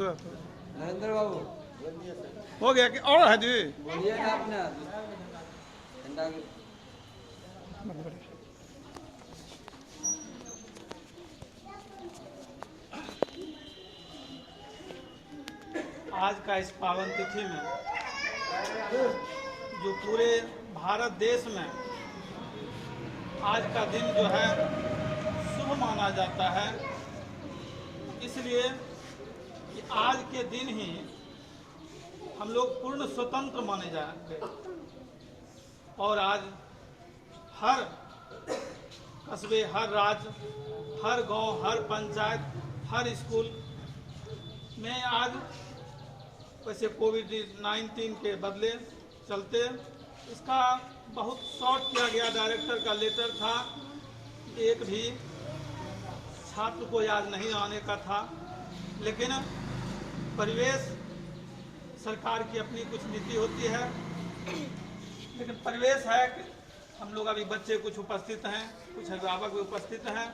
नरेंद्र बाबू हो गया कि और है जी? बोलिए ना अपना ठंडा आज का इस पावन तिथि में जो पूरे भारत देश में आज का दिन जो है शुभ माना जाता है, इसलिए कि आज के दिन ही हम लोग पूर्ण स्वतंत्र माने जाएंगे। और आज हर कस्बे, हर राज्य, हर गांव, हर पंचायत, हर स्कूल में आज वैसे कोविड-19 के बदले चलते इसका बहुत शॉर्ट किया गया। डायरेक्टर का लेटर था, एक भी छात्र को याद नहीं आने का था, लेकिन परिवेश सरकार की अपनी कुछ नीति होती है, लेकिन परिवेश है कि हम लोग अभी बच्चे कुछ उपस्थित हैं, कुछ अभिभावक भी उपस्थित हैं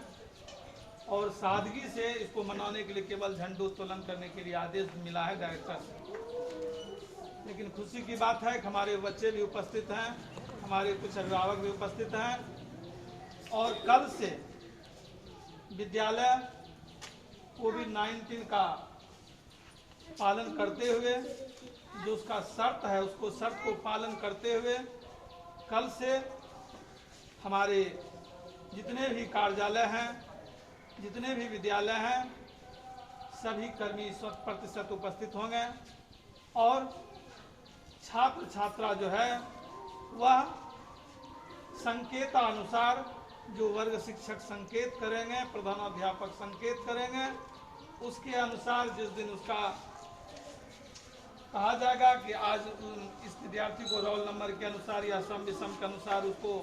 और सादगी से इसको मनाने के लिए केवल झंडोत्तोलन करने के लिए आदेश मिला है डायरेक्टर से। लेकिन खुशी की बात है कि हमारे बच्चे भी उपस्थित हैं, हमारे कुछ अभिभावक भी उपस्थित हैं और कल से विद्यालय कोविड-19 का पालन करते हुए, जो उसका शर्त है उसको शर्त को पालन करते हुए कल से हमारे जितने भी कार्यालय हैं, जितने भी विद्यालय हैं, सभी कर्मी 100% उपस्थित होंगे और छात्र छात्रा जो है वह संकेतानुसार जो वर्ग शिक्षक संकेत करेंगे, प्रधानाध्यापक संकेत करेंगे, उसके अनुसार जिस दिन उसका कहा जाएगा कि आज इस विद्यार्थी को रोल नंबर के अनुसार या सम विषम के अनुसार उसको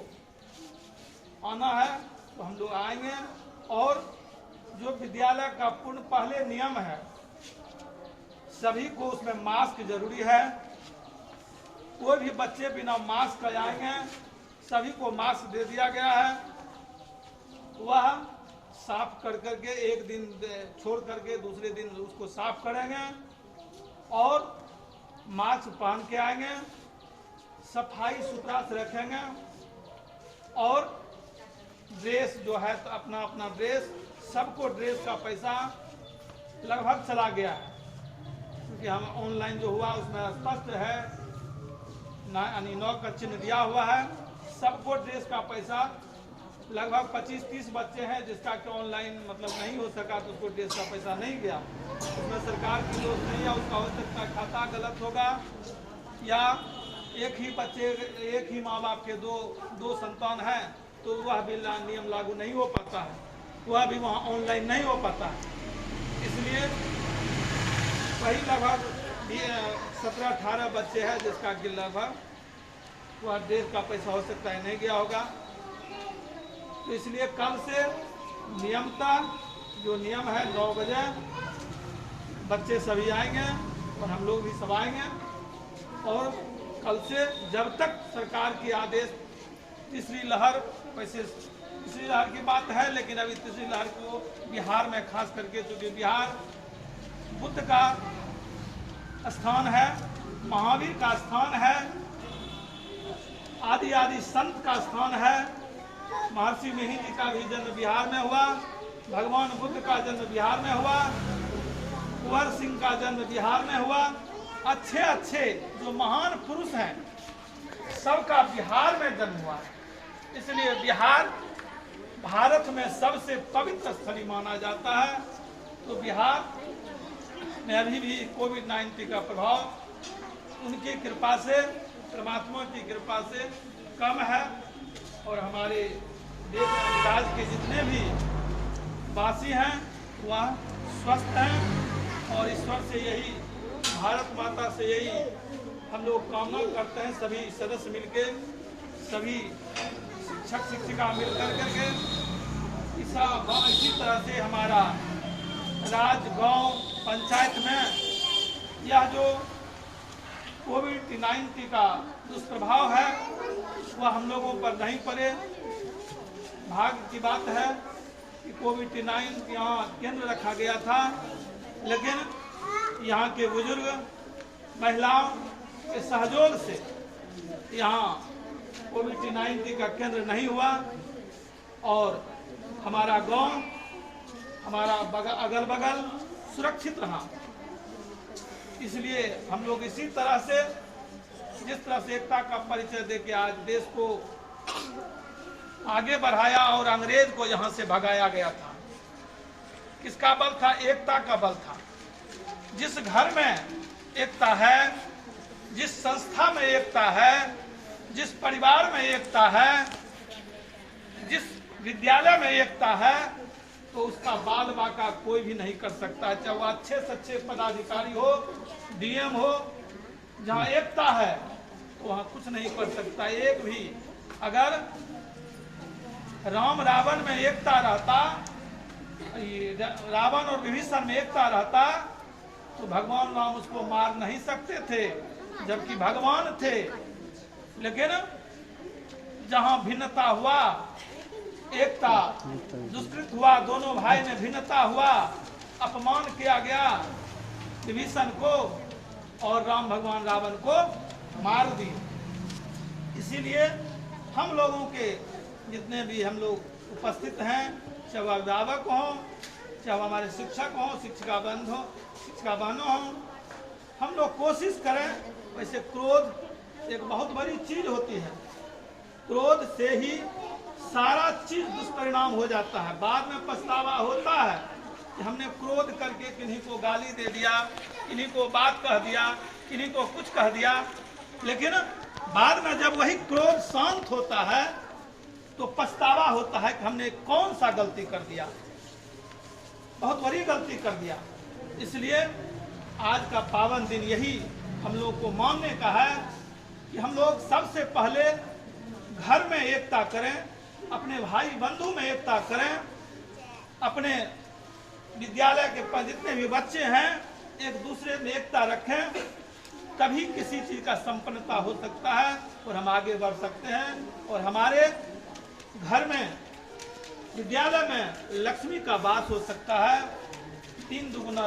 आना है, तो हम लोग आएंगे। और जो विद्यालय का पूर्ण पहले नियम है, सभी को उसमें मास्क जरूरी है। कोई भी बच्चे बिना मास्क का आएंगे, सभी को मास्क दे दिया गया है। वह साफ कर करके एक दिन छोड़ करके दूसरे दिन उसको साफ करेंगे और मास्क पहन के आएंगे, सफाई सुथरा से रखेंगे और ड्रेस जो है तो अपना अपना ड्रेस, सबको ड्रेस का पैसा लगभग चला गया है, क्योंकि हम ऑनलाइन जो हुआ उसमें स्पष्ट है, यानी 9 का चिन्ह दिया हुआ है। सबको ड्रेस का पैसा लगभग 25-30 बच्चे हैं जिसका कि ऑनलाइन मतलब नहीं हो सका, तो उसको ड्रेस का पैसा नहीं गया। उसमें सरकार की दोष नहीं है, उसका हो सकता है खाता गलत होगा या एक ही बच्चे, एक ही माँ बाप के दो संतान हैं, तो वह भी नियम लागू नहीं हो पाता है, वह भी वहाँ ऑनलाइन नहीं हो पाता है। इसलिए वही लगभग 17-18 बच्चे हैं जिसका कि लगभग वह ड्रेस का पैसा हो सकता है नहीं गया होगा। तो इसलिए कल से नियमता जो नियम है 9 बजे बच्चे सभी आएंगे और हम लोग भी सब आएंगे और कल से जब तक सरकार की आदेश तीसरी लहर, वैसे तीसरी लहर की बात है लेकिन अभी तीसरी लहर को बिहार में खास करके, चूँकि बिहार बुद्ध का स्थान है, महावीर का स्थान है, आदि आदि संत का स्थान है। महर्षि मिहिर जी का भी जन्म बिहार में हुआ, भगवान बुद्ध का जन्म बिहार में हुआ, कुंवर सिंह का जन्म बिहार में हुआ। अच्छे अच्छे जो महान पुरुष हैं सबका बिहार में जन्म हुआ है, इसलिए बिहार भारत में सबसे पवित्र स्थली माना जाता है। तो बिहार में अभी भी कोविड-19 का प्रभाव उनकी कृपा से, परमात्मा की कृपा से कम है और हमारे देश राज्य के जितने भी वासी हैं वह स्वस्थ हैं और ईश्वर से यही, भारत माता से यही हम लोग कामना करते हैं। सभी सदस्य मिलके, सभी शिक्षक शिक्षिका मिल करके इसी तरह से हमारा राज्य, गांव, पंचायत में यह जो कोविड-19 का दुष्प्रभाव है वह हम लोगों पर नहीं पड़े। भाग्य की बात है कि कोविड-19 यहाँ केंद्र रखा गया था, लेकिन यहाँ के बुजुर्ग महिलाओं के सहयोग से यहाँ कोविड-19 का केंद्र नहीं हुआ और हमारा गांव, हमारा अगल बगल सुरक्षित रहा। इसलिए हम लोग इसी तरह से, जिस तरह से एकता का परिचय देके आज देश को आगे बढ़ाया और अंग्रेज को यहाँ से भगाया गया था। किसका बल था? एकता का बल था। जिस घर में एकता है, जिस संस्था में एकता है, जिस परिवार में एकता है, जिस विद्यालय में एकता है, तो उसका बाल बाका कोई भी नहीं कर सकता। चाहे वो अच्छे से अच्छे पदाधिकारी हो, डीएम हो, जहाँ एकता है वहाँ कुछ नहीं कर सकता। एक भी अगर राम रावण में एकता रहता, रावण और विभीषण में एकता रहता, तो भगवान राम उसको मार नहीं सकते थे, जबकि भगवान थे। लेकिन जहाँ भिन्नता हुआ, एकता दुष्कृत हुआ, दोनों भाई में भिन्नता हुआ, अपमान किया गया विभीषण को और राम भगवान रावण को मार दिए। इसीलिए हम लोगों के जितने भी हम लोग उपस्थित हैं, चाहे वह अभिभावक हों, चाहे हमारे शिक्षक हों, शिक्षिका बहनों हों, हम लोग कोशिश करें। वैसे क्रोध एक बहुत बड़ी चीज होती है। क्रोध से ही सारा चीज दुष्परिणाम हो जाता है। बाद में पछतावा होता है कि हमने क्रोध करके किन्हीं को गाली दे दिया, किन्हीं को बात कह दिया, किन्हीं को कुछ कह दिया। लेकिन बाद में जब वही क्रोध शांत होता है तो पछतावा होता है कि हमने कौन सा गलती कर दिया, बहुत बड़ी गलती कर दिया। इसलिए आज का पावन दिन यही हम लोग को मानने का है कि हम लोग सबसे पहले घर में एकता करें, अपने भाई बंधु में एकता करें, अपने विद्यालय के जितने भी बच्चे हैं एक दूसरे में एकता रखें, तभी किसी चीज का संपन्नता हो सकता है और हम आगे बढ़ सकते हैं और हमारे घर में, विद्यालय में लक्ष्मी का वास हो सकता है। 3 दुगुना